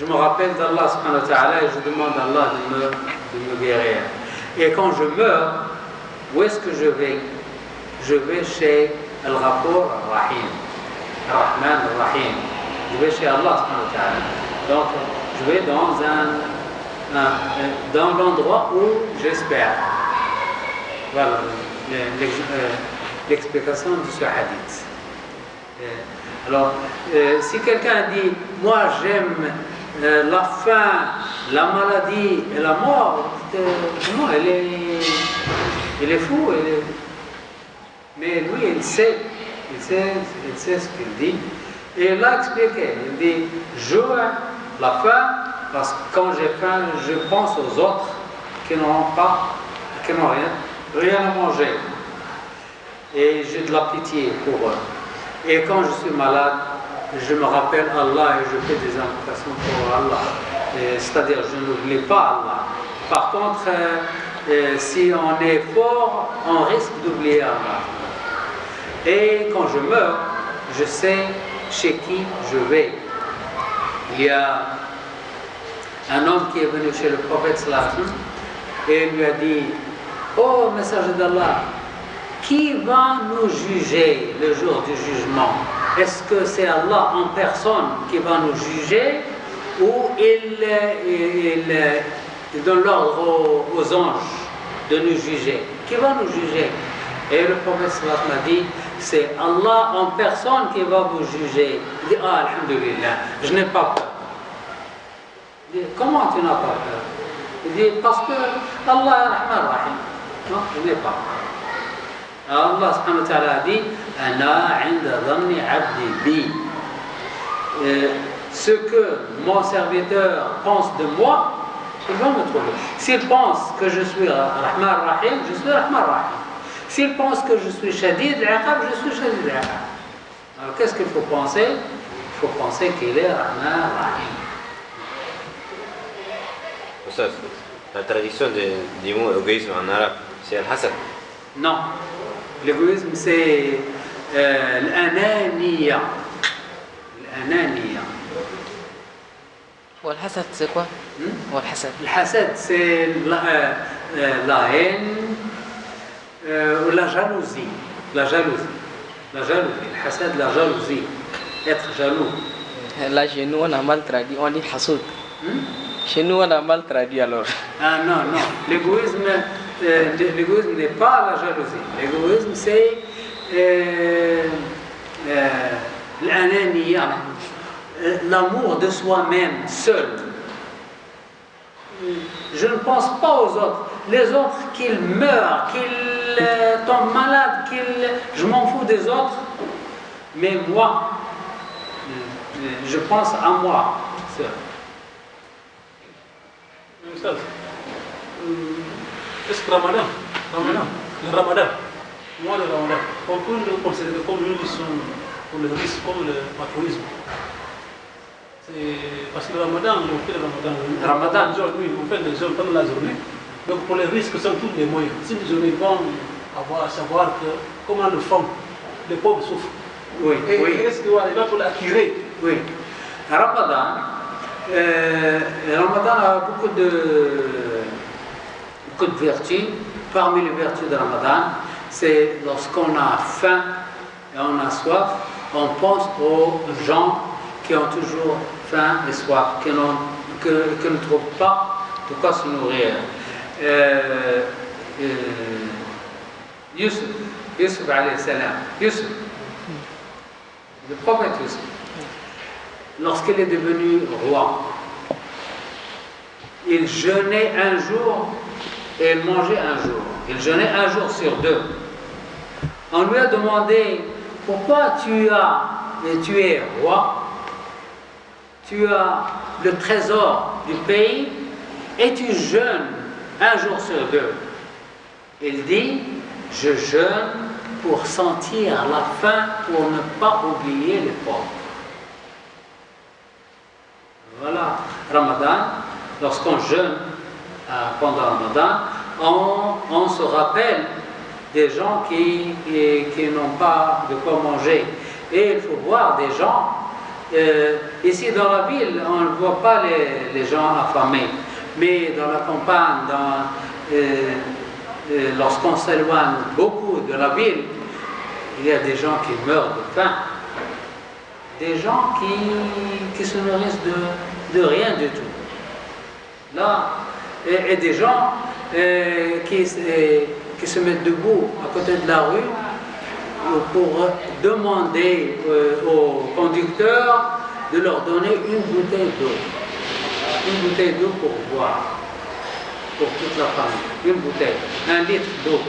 je me rappelle d'Allah subhanahu wa ta'ala et je demande à Allah de me guérir. Et quand je meurs, où est-ce que je vais? Je vais chez Al-Ghafur Ar-Rahim, Ar-Rahman Ar-Rahim. Je vais chez Allah subhanahu wa ta'ala. Donc, je vais dans l'endroit où j'espère. Voilà l'explication de ce hadith. Alors, si quelqu'un dit, moi j'aime la faim, la maladie et la mort, non, il est fou. Mais lui, il sait ce qu'il dit. Et il l'a expliqué. Il dit, j'aurai la faim, parce que quand j'ai faim, je pense aux autres qui n'ont rien à manger. Et j'ai de la pitié pour eux. Et quand je suis malade, je me rappelle Allah et je fais des invocations pour Allah. C'est-à-dire, je n'oublie pas Allah. Par contre, si on est fort, on risque d'oublier Allah. Et quand je meurs, je sais chez qui je vais. Il y a un homme qui est venu chez le prophète sallallahu alayhi wa sallam et il lui a dit, oh messager d'Allah, qui va nous juger le jour du jugement? Est-ce que c'est Allah en personne qui va nous juger ou il donne l'ordre aux anges de nous juger? Qui va nous juger? Et le prophète sallallahu alayhi wa sallam a dit, c'est Allah en personne qui va vous juger. Il dit, ah, alhamdulillah, je n'ai pas peur. Il dit, comment tu n'as pas peur? Il dit, parce que Allah est Rahman Rahim. Non, je n'ai pas peur. Alors Allah subhanahu wa ta'ala a dit, Ana inda dhanni abdi bi. Ce que mon serviteur pense de moi, il va me trouver. S'il pense que je suis Rahman Rahim, je suis Rahman Rahim. S'il pense que je suis Shadid al-Iqab, je suis Shadid al-Iqab. Alors qu'est-ce qu'il faut penser? Il faut penser qu'il est Rahman Rahim. Ça, la tradition du mot égoïsme en arabe, c'est al-hasad. Non. L'égoïsme, c'est l'ananiya. L'ananiya. والحسد c'est quoi? والحسد. الحسد c'est la haine ou la jalousie. La jalousie. La jalousie. Le hasad, la jalousie. Être jaloux. Là, chez nous, on a mal traduit, on dit hasoud. Chez nous, on a mal traduit alors. Ah non. L'égoïsme n'est pas la jalousie. L'égoïsme, c'est l'ananiya. L'amour de soi-même seul. Je ne pense pas aux autres. Les autres, qu'ils meurent, qu'ils tombent malades, je m'en fous des autres. Mais moi, je pense à moi seul. Est-ce que le Ramadan, moi le Ramadan, on peut le considérer comme une leçon pour le risque, comme le patrouillisme. Parce que le Ramadan, on fait le Ramadan. Oui, on fait les jours pendant la journée. Donc pour les risques, sont tous les moyens. Si les journées vont avoir à savoir comment le font, les pauvres souffrent. Oui. Est-ce qu'il va arriver pour l'acquérir? Oui. Ramadan a beaucoup de vertus. Parmi les vertus de Ramadan, c'est lorsqu'on a faim et on a soif, on pense aux gens qui ont toujours faim et soif, qui ne trouvent pas de quoi se nourrir. Yusuf alayhi salam, le prophète Yusuf, lorsqu'il est devenu roi, il jeûnait un jour et il mangeait un jour. Il jeûnait un jour sur deux. On lui a demandé, pourquoi tu es roi, tu as le trésor du pays et tu jeûnes un jour sur deux. Il dit, je jeûne pour sentir la faim, pour ne pas oublier les pauvres. Voilà, Ramadan, lorsqu'on jeûne pendant Ramadan, on se rappelle des gens qui n'ont pas de quoi manger. Et il faut voir des gens Ici dans la ville, on ne voit pas les gens affamés, mais dans la campagne, lorsqu'on s'éloigne beaucoup de la ville, il y a des gens qui meurent de faim, des gens qui se nourrissent de rien du tout. Là, et des gens qui se mettent debout à côté de la rue pour demander au conducteur de leur donner une bouteille d'eau. Une bouteille d'eau pour boire, pour toute la famille. Une bouteille, 1 litre d'eau.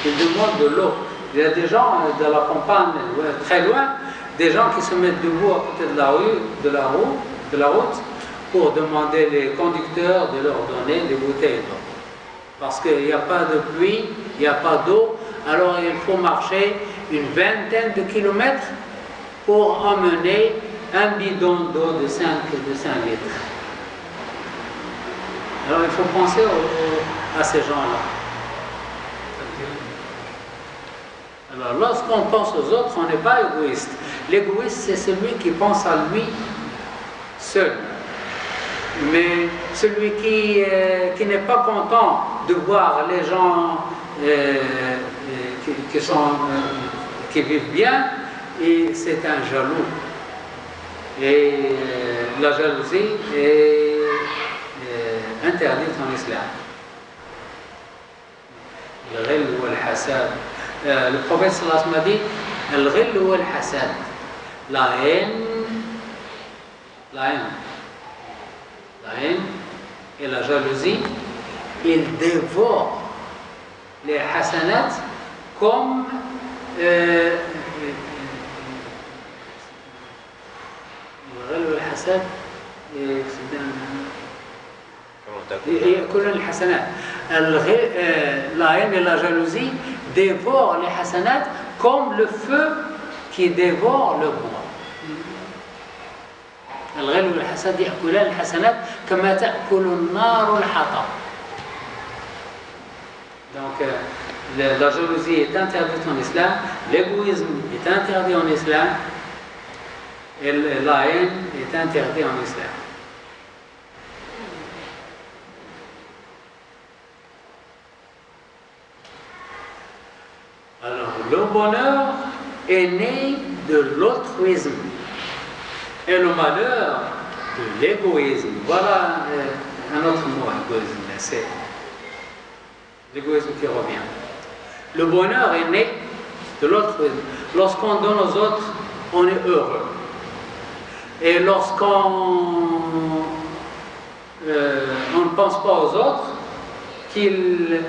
Ils demandent de l'eau. Il y a des gens de la campagne, très loin, des gens qui se mettent debout à côté de la rue, de la route, pour demander les conducteurs de leur donner des bouteilles d'eau. Parce qu'il n'y a pas de pluie, il n'y a pas d'eau, alors il faut marcher une vingtaine de kilomètres pour emmener un bidon d'eau de 5 litres. Alors il faut penser à ces gens-là. Alors lorsqu'on pense aux autres, on n'est pas égoïste. L'égoïste, c'est celui qui pense à lui seul. Mais celui qui n'est pas content de voir les gens qui vivent bien, et c'est un jaloux. Et la jalousie est interdite en islam. Le ghil ou le hasad. Le prophète sallallahu alayhi wa sallam a dit al-ghil ou al-hasad. La haine et la jalousie, ils dévorent les hasanat comme الحسد يأكلون الحسنات. La haine et la jalousie dévorent les hasanat comme le feu qui dévore le bois. الغل والحسد يأكلان الحسنات كما تأكل النار الحطب. Donc la jalousie est interdite en islam, l'égoïsme est interdit en islam, et la haine est interdite en islam. Alors le bonheur est né de l'altruisme et le malheur de l'égoïsme. Voilà un autre mot, égoïsme, c'est l'égoïsme qui revient. Le bonheur est né de l'altruisme. Lorsqu'on donne aux autres, on est heureux. Et lorsqu'on ne pense pas aux autres, qu'ils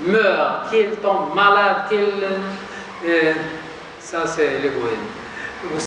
meurent, qu'ils tombent malades, ça c'est l'égoïsme.